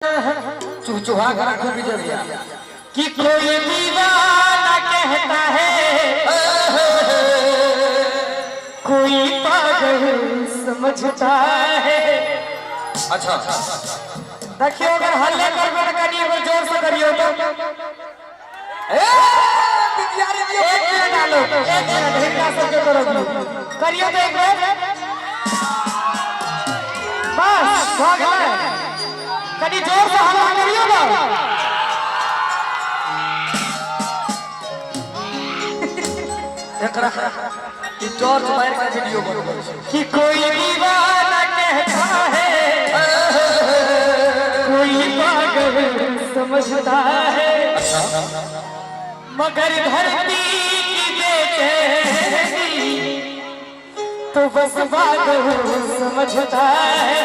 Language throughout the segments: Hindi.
चूचूहा घर को भी जब कि कोई दीवाना कहता है कोई पागल समझता है। अच्छा देखियो अगर हल्ले कर करिए वो जोर से करियो तो एक मिनट डालो, एक मिनट हिंदा सबके तरफ करियो तो एक बार बस हो गया। कभी जोर से हल्ला करियो ना। टॉर्च मार का वीडियो बनो कि कोई दीवाना कहता है कोई पागल समझता है, मगर धरती की बेचैनी तो बस पागल समझता है।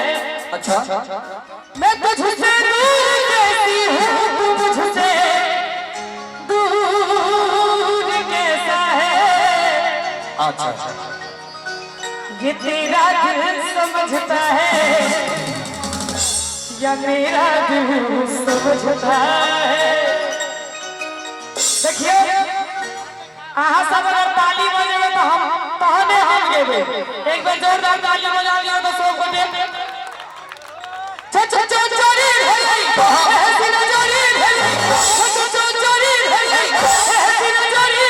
अच्छा मैं तुझसे दूर कैसी हूँ तू मुझसे दूर कैसा है। अच्छा ये तेरा दिल समझता है या मेरा दिल समझता है। देखिए अहाँ सब अगर ताली बजेबे तो हम तहने हम गेबे। एक बार जोरदार ताली बजा दियो तो सब गोटे चोरी भेलै हसीना चोरी भेलै चोरी भेलै हसीना चोरी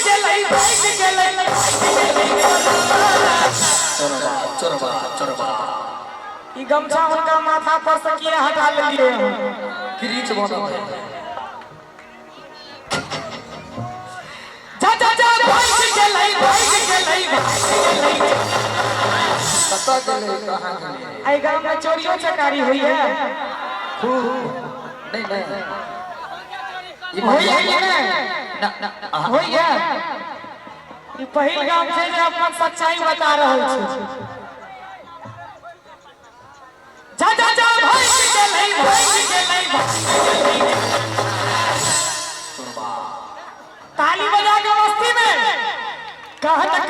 भेलै भाग गेलै चोरबा ई गमछा उनका माथा पर से किए हटा लेलिए किरीच बनो जा भाग गेलै पता चले कहां गए। आई गांव में चोरियों चकारी हुई है। नहीं हुई है कि नहीं ना हुई है। ई पहिल गांव से जे अपन सच्चाई बता रहल छै। जा भाग गेलै ताली बजा के मस्ती में कहां तक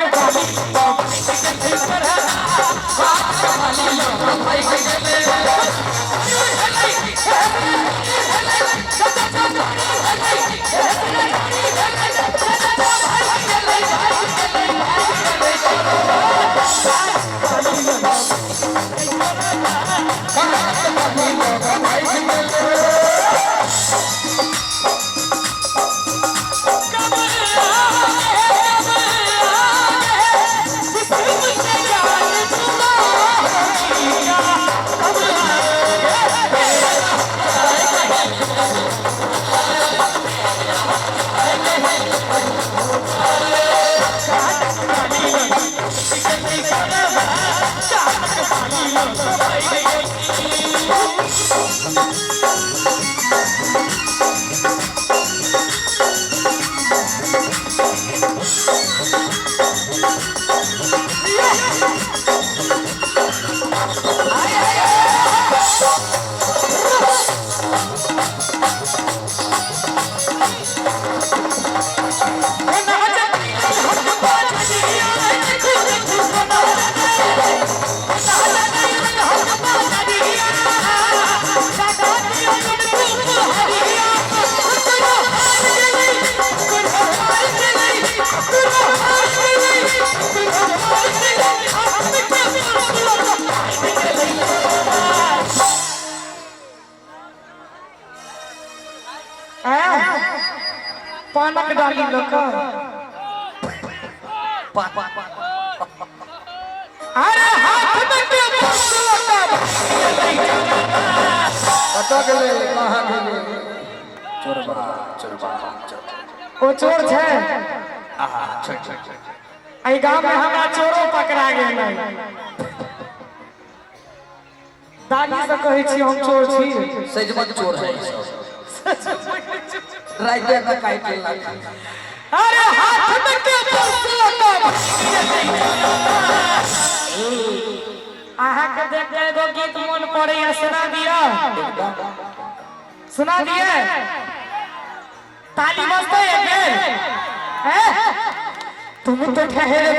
पानक डाली लोग अरे हाथ में के पता चले कहां गए। चोरबा ओ चोर छै। आहा छोड़ आई गांव में हमरा चोरो पकड़ा गेल। दादी से कहै छी हम चोर छी। सजमत चोर है राइट में काट के अरे हाथ में के आहा के देख के एगो गीत मन पड़े है सुना दिया ताली बजते है तुम तो ठहरे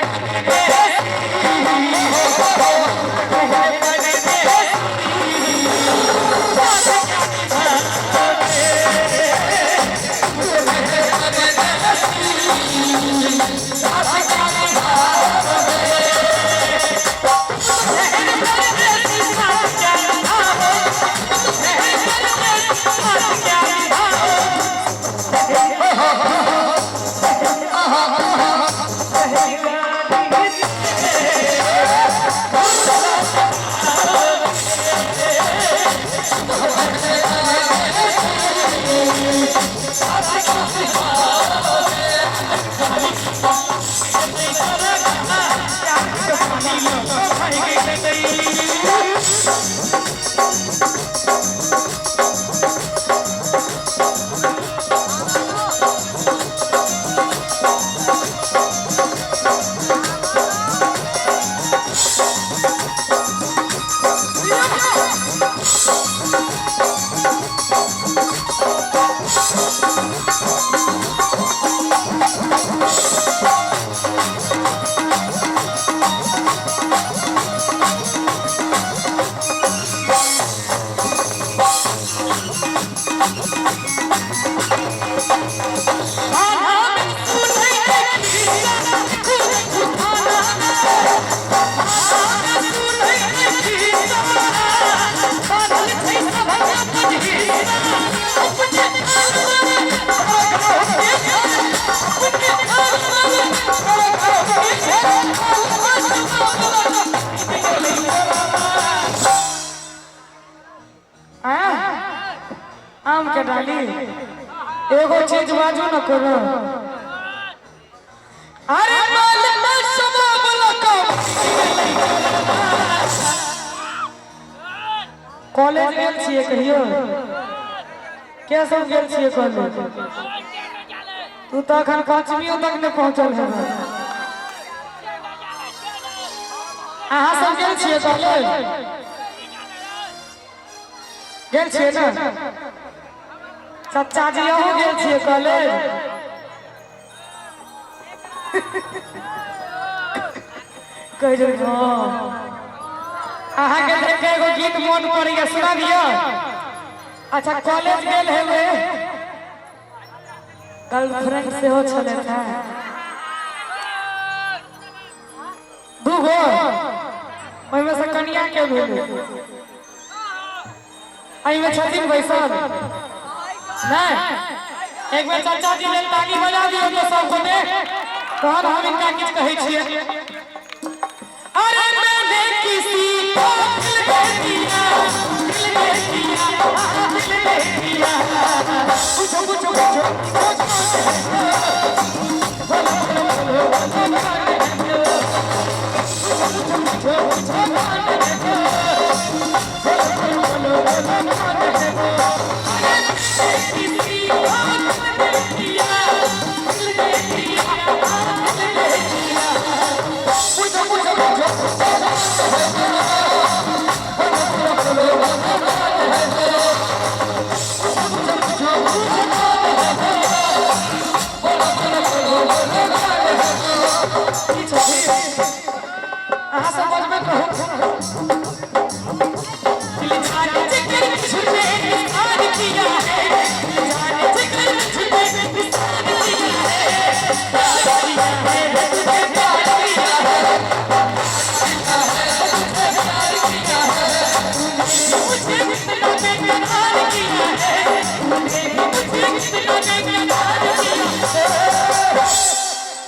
आम के डाली एगो चीज बाजू न करो। अरे कॉलेज गेल छिए कहियो के सब गेल छिए कॉलेज? तू तो अखन 5वीं तक नहीं पहुंचल है। अहाँ सब गेल छिए कॉलेज? गेल छिए ना? चाचा जी अहूँ गेल छिए कॉलेज? कह दे अहाँ के देखे एगो गीत मोन पड़िया सुना दियो। अच्छा कॉलेज गेल हेबे गर्लफ्रेंड से हो छले था दूगो ओइ में से कन्या के भेल आई में छथिन बैसल नहीं। एक बार चाचा जी लेल ताली बजा दियो तो सब गोटे तहन हम इनका किछ कहै छियै। अरे मैंने किसी को दिल दे दिया पूछो पूछो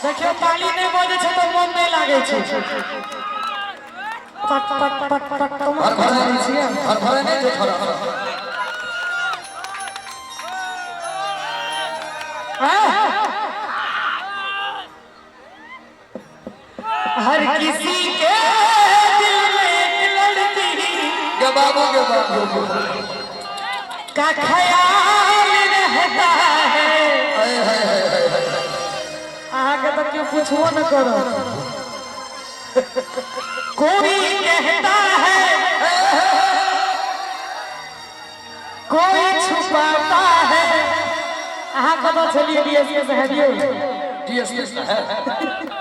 देखियो ताली नहीं बजे छे तो मन नहीं लागे छे। पट पट पट पट तो हर भरे नहीं छिए हर भरे नहीं जो थोड़ा हर किसी के दिल में एक लड़की के बाबू का ख्याल रहता है। आगे तो क्यों पूछो न करो। कोई कहता है कोई छुपाता है। आहा कतो चलिए डीएसपी से हटियो डीएसपी से है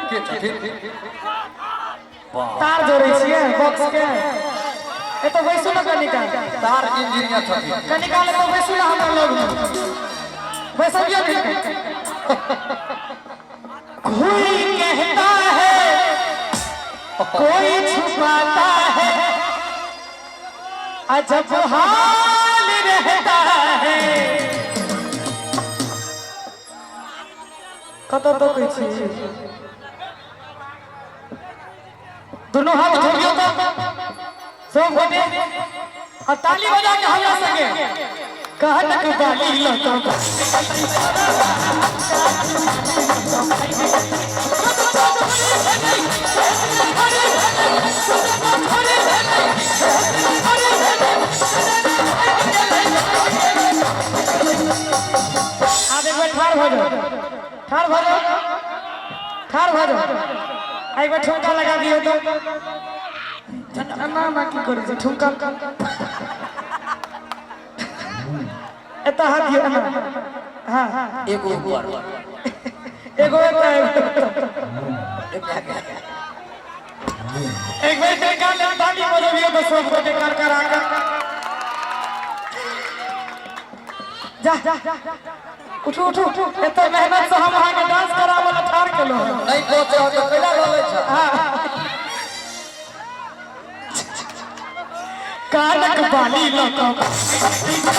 के छथिन तार जोड़े छिए बॉक्स के ए तो वैसु न कनिका तार इंजीनियर छथिन कनिका ले तो वैसु ना हम लोग वैसबियो नहीं। कोई कहता है कोई छुपाता है अजब हाल रहता है। कतो तो कोई चीज दोनों हाथ धोइयो तो सब गोटे और ताली बजा के हमरा संगे कहत बाली लगा ठार भर एक बार ठुमका लगा दियो तो ना ना की करे छै ठुमका एता हाथ दियो ना हां एगो ऊपर एगो एक बार के गाल ताली बजाबियो तो सब को कर कर आका जा उठो उठो एते मेहनत से हम आगे डांस करावला ठार केलो नहीं पहुंचे हो तो कैला रोले छ कानक बाली लगा